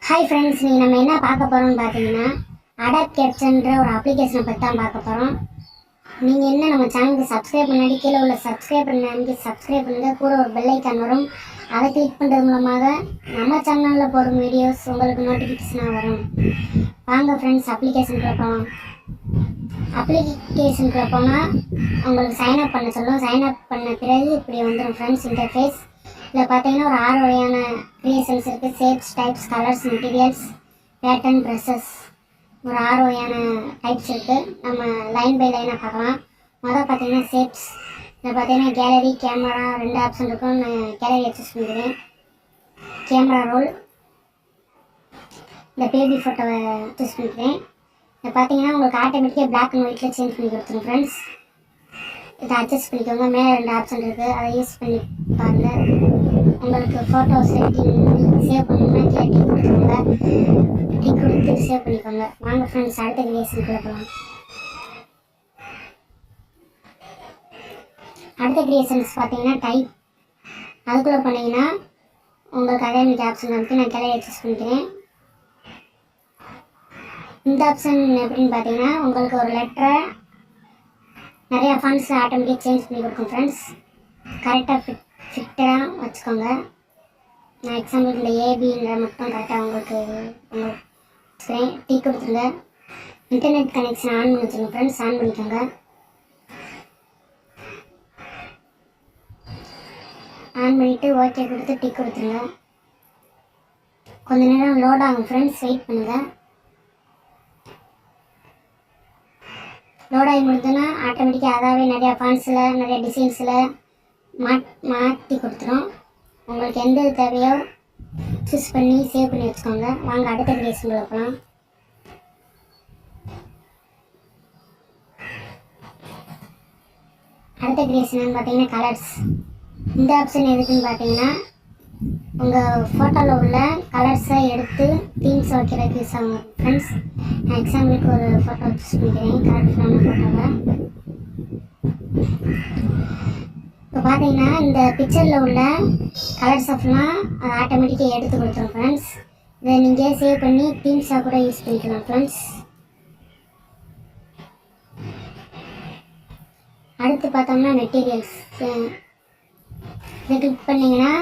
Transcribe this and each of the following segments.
Hi friends, நீங்கள் நம்ம என்ன பார்க்க போகிறோம்னு பார்த்தீங்கன்னா அடாப் கேப்சன்ற ஒரு அப்ளிகேஷனை பற்றி தான் பார்க்க போகிறோம். நீங்கள் என்ன நம்ம சேனலுக்கு சப்ஸ்கிரைப் பண்ணாடி கீழே உள்ள சப்ஸ்கிரைப் பண்ணி சப்ஸ்கிரைப் பண்ணுங்கள். கூட ஒரு பெல் ஐக்கான் வரும், அதை கிளிக் பண்ணுறது மூலமாக நம்ம சேனலில் போடும் வீடியோஸ் உங்களுக்கு நோட்டிஃபிகேஷனாக வரும். வாங்க ஃப்ரெண்ட்ஸ், அப்ளிகேஷனுக்குள்ள போகலாம். அப்ளிகேஷனுக்குள்ள போனால் உங்களுக்கு சைன்அப் பண்ண சொல்லும். சைன்அப் பண்ண பிறகு இப்படி வந்துடும் ஃப்ரெண்ட்ஸ் இன்டர்ஃபேஸ். இதில் பார்த்தீங்கன்னா ஒரு 6 வகையான க்ரியேஷன்ஸ் இருக்குது. Shapes, types, colours, materials, pattern, precious, ஒரு 6 வகையான டைப்ஸ் இருக்குது. நம்ம லைன் பை லைனாக பார்க்கலாம். முதல் பார்த்தீங்கன்னா ஷேப்ஸ். இதில் பார்த்தீங்கன்னா கேலரி, கேமரா 2 ஆப்ஷன் இருக்கும். நான் கேலரியை சூஸ் பண்ணிக்கிறேன். கேமரா ரோல், இந்த பேபி ஃபோட்டோவை சூஸ் பண்ணிக்கிறேன். இதை பார்த்தீங்கன்னா உங்களுக்கு ஆட்டோமேட்டிக்காக பிளாக் அண்ட் ஒயிட்டில் சேஞ்ச் பண்ணி கொடுத்துரும் ஃப்ரெண்ட்ஸ். இதை அட்ஜஸ்ட் பண்ணிக்கோங்க. மேலே 2 ஆப்ஷன் இருக்குது, அதை யூஸ் பண்ணி பாருங்கள். உங்களுக்கு ஃபோட்டோ செட்டிங் சேவ் பண்ணணும்னா டிக் கொடுத்துக்கோங்க. டிக் கொடுத்து சேவ் பண்ணிக்கோங்க. வாங்க ஃப்ரெண்ட்ஸ், அடுத்த கிரியேஷனுக்குள்ள போகலாம். அடுத்த கிரியேஷன்ஸ் பார்த்தீங்கன்னா டைப். அதுக்குள்ளே பண்ணிங்கன்னா உங்களுக்கு அதே ஆப்ஷன் இருக்குது. நான் கிளையை சூஸ் பண்ணிக்கிறேன். இந்த ஆப்ஷன் எப்படின்னு பார்த்தீங்கன்னா உங்களுக்கு ஒரு லெட்டரை நிறையா ஃபாண்ட்ஸில் ஆட்டோமேட்டிக் சேஞ்ச் பண்ணி கொடுக்கும் ஃப்ரெண்ட்ஸ். கரெக்டாக ஃபிட்டடாக வச்சுக்கோங்க. நான் எக்ஸாம்பிளுக்கு இந்த ஏபின்ற மட்டும் கரெக்டாக உங்களுக்கு டீ கொடுத்துருங்க. இன்டர்நெட் கனெக்ஷன் ஆன் பண்ணி வச்சுருங்க ஃப்ரெண்ட்ஸ். ஆன் பண்ணிக்கோங்க. ஆன் பண்ணிவிட்டு ஓகே கொடுத்து டீ கொடுத்துருங்க. கொஞ்ச நேரம் லோட் ஆகும் ஃப்ரெண்ட்ஸ், வெயிட் பண்ணுங்கள். லோட் ஆகி முடிஞ்சோன்னா ஆட்டோமேட்டிக்காக அதாவே நிறையா ஃபாண்ட்ஸில் நிறைய டிசைன்ஸில் மாற்றி கொடுத்துரும். உங்களுக்கு எந்த தேவையோ சூஸ் பண்ணி சேவ் பண்ணி வச்சுக்கோங்க. வாங்க அடுத்த கிரியேஷனுக்குள்ள போகலாம். அடுத்த கிரியேஷன் பார்த்தீங்கன்னா கலர்ஸ். இந்த ஆப்ஷன் எதுக்குன்னு பார்த்தீங்கன்னா உங்கள் ஃபோட்டோவில் உள்ள கலர்ஸை எடுத்து தீம்ஸ் வைக்கிறதுக்கு யூஸ் ஆகும் ஃப்ரெண்ட்ஸ். நான் எக்ஸாம்பிளுக்கு ஒரு ஃபோட்டோ சூஸ் பண்ணிக்கிறேன், கலர்ஃபுல்லான ஃபோட்டோவை. இப்போ பார்த்தீங்கன்னா இந்த பிக்சரில் உள்ள கலர்ஸ் ஆஃப்லாம் அது ஆட்டோமேட்டிக்காக எடுத்து கொடுத்துரும் ஃப்ரெண்ட்ஸ். இதை நீங்கள் சேவ் பண்ணி தீம்ஸாக கூட யூஸ் பண்ணிக்கலாம் ஃப்ரெண்ட்ஸ். அடுத்து பார்த்தோம்னா மெட்டீரியல்ஸ். இதை கிளிக் பண்ணிங்கன்னா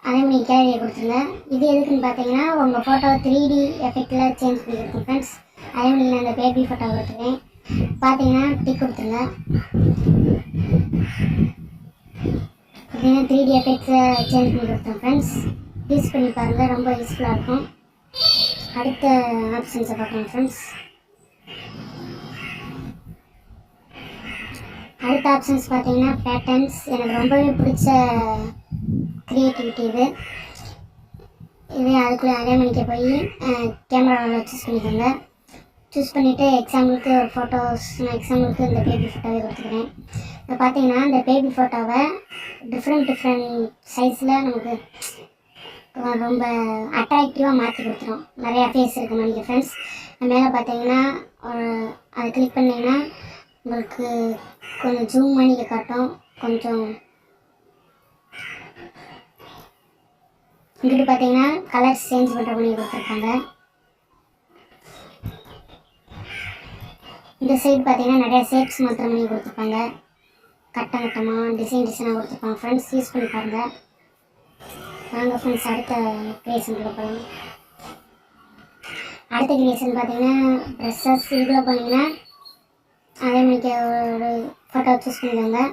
அதே மாதிரி கேலரியை கொடுத்துருங்க. இது எதுக்குன்னு பார்த்தீங்கன்னா உங்கள் ஃபோட்டோ 3D எஃபெக்டில் சேஞ்ச் பண்ணி கொடுக்கும் ஃப்ரெண்ட்ஸ். அதே மாதிரி நான் இந்த பேபி ஃபோட்டோ கொடுத்துருக்கேன். பார்த்தீங்கன்னா டிக் கொடுத்துருங்க. பார்த்தீங்கன்னா 3D எஃபெக்ட்ஸை சேஞ்ச் பண்ணி கொடுத்தோம் ஃப்ரெண்ட்ஸ். யூஸ் பண்ணி பாருங்கள், ரொம்ப யூஸ்ஃபுல்லாக இருக்கும். அடுத்த ஆப்ஷன்ஸை பார்க்கலாம் ஃப்ரெண்ட்ஸ். அடுத்த ஆப்ஷன்ஸ் பார்த்தீங்கன்னா பேட்டர்ன்ஸ். எனக்கு ரொம்பவே பிடிச்ச க்ரியேட்டிவிட்டி இது அதுக்குள்ளே அதே மணிக்க போய் கேமராவில் சூஸ் பண்ணிக்கோங்க. சூஸ் பண்ணிவிட்டு எக்ஸாம்பிளுக்கு ஒரு ஃபோட்டோஸ், நான் எக்ஸாம்பிளுக்கு இந்த பேபி ஃபோட்டோவை கொடுத்துக்கிறேன். இப்போ பார்த்தீங்கன்னா இந்த பேபி ஃபோட்டோவை டிஃப்ரெண்ட் சைஸில் நமக்கு ரொம்ப அட்ராக்டிவாக மாற்றி கொடுத்துரும். நிறையா ஃபேஸ் இருக்குது மணிக்க ஃப்ரெண்ட்ஸ். மேலே பார்த்தீங்கன்னா அதை கிளிக் பண்ணிங்கன்னா உங்களுக்கு கொஞ்சம் ஜூம் பண்ணிக்க காட்டும். கொஞ்சம் இங்கிட்டு பார்த்தீங்கன்னா கலர்ஸ் சேஞ்ச் பண்ணுற பண்ணி கொடுத்துருக்காங்க. இந்த சைடு பார்த்தீங்கன்னா நிறையா ஷேப்ஸ் மாத்திரம் பண்ணி கொடுத்துருப்பாங்க. கட்டமாக டிசைனாக கொடுத்துருப்பாங்க ஃப்ரெண்ட்ஸ். யூஸ் பண்ணி பாருங்கள். வாங்க ஃப்ரெண்ட்ஸ், அடுத்த கிரியேஷனுக்குள்ள போகலாம். அடுத்த கிரியேஷன் பார்த்தீங்கன்னா ப்ரெஷஸ். இதுக்குள்ளே போனீங்கன்னா அதே மாதிரி ஒரு ஃபோட்டோ சூஸ் பண்ணிக்கோங்க.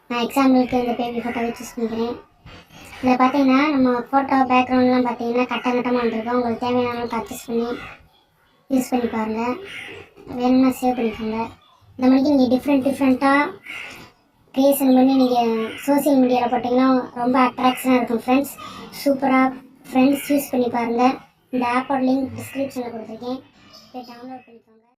நான் எக்ஸாம்பிளுக்கு இந்த பேபி ஃபோட்டோவை சூஸ் பண்ணிக்கிறேன். இதில் பார்த்தீங்கன்னா நம்ம ஃபோட்டோ பேக்ரவுண்ட்லாம் பார்த்தீங்கன்னா கட்டமாக இருக்கும். உங்களுக்கு தேவையான பர்ச்சேஸ் பண்ணி யூஸ் பண்ணி பாருங்கள். வேணும்னா சேவ் பண்ணிக்கோங்க. இந்த மாதிரிக்கு நீங்கள் டிஃப்ரெண்ட்டாக க்ரியேஷன் பண்ணி நீங்கள் சோசியல் மீடியாவில் போட்டிங்கன்னா ரொம்ப அட்ராக்ஷனாக இருக்கும் ஃப்ரெண்ட்ஸ். சூப்பராக ஃப்ரெண்ட்ஸ் யூஸ் பண்ணி பாருங்கள். இந்த ஆப்போட லிங்க் டிஸ்கிரிப்ஷனில் கொடுத்துருக்கேன், போய் டவுன்லோட் பண்ணிக்கோங்க.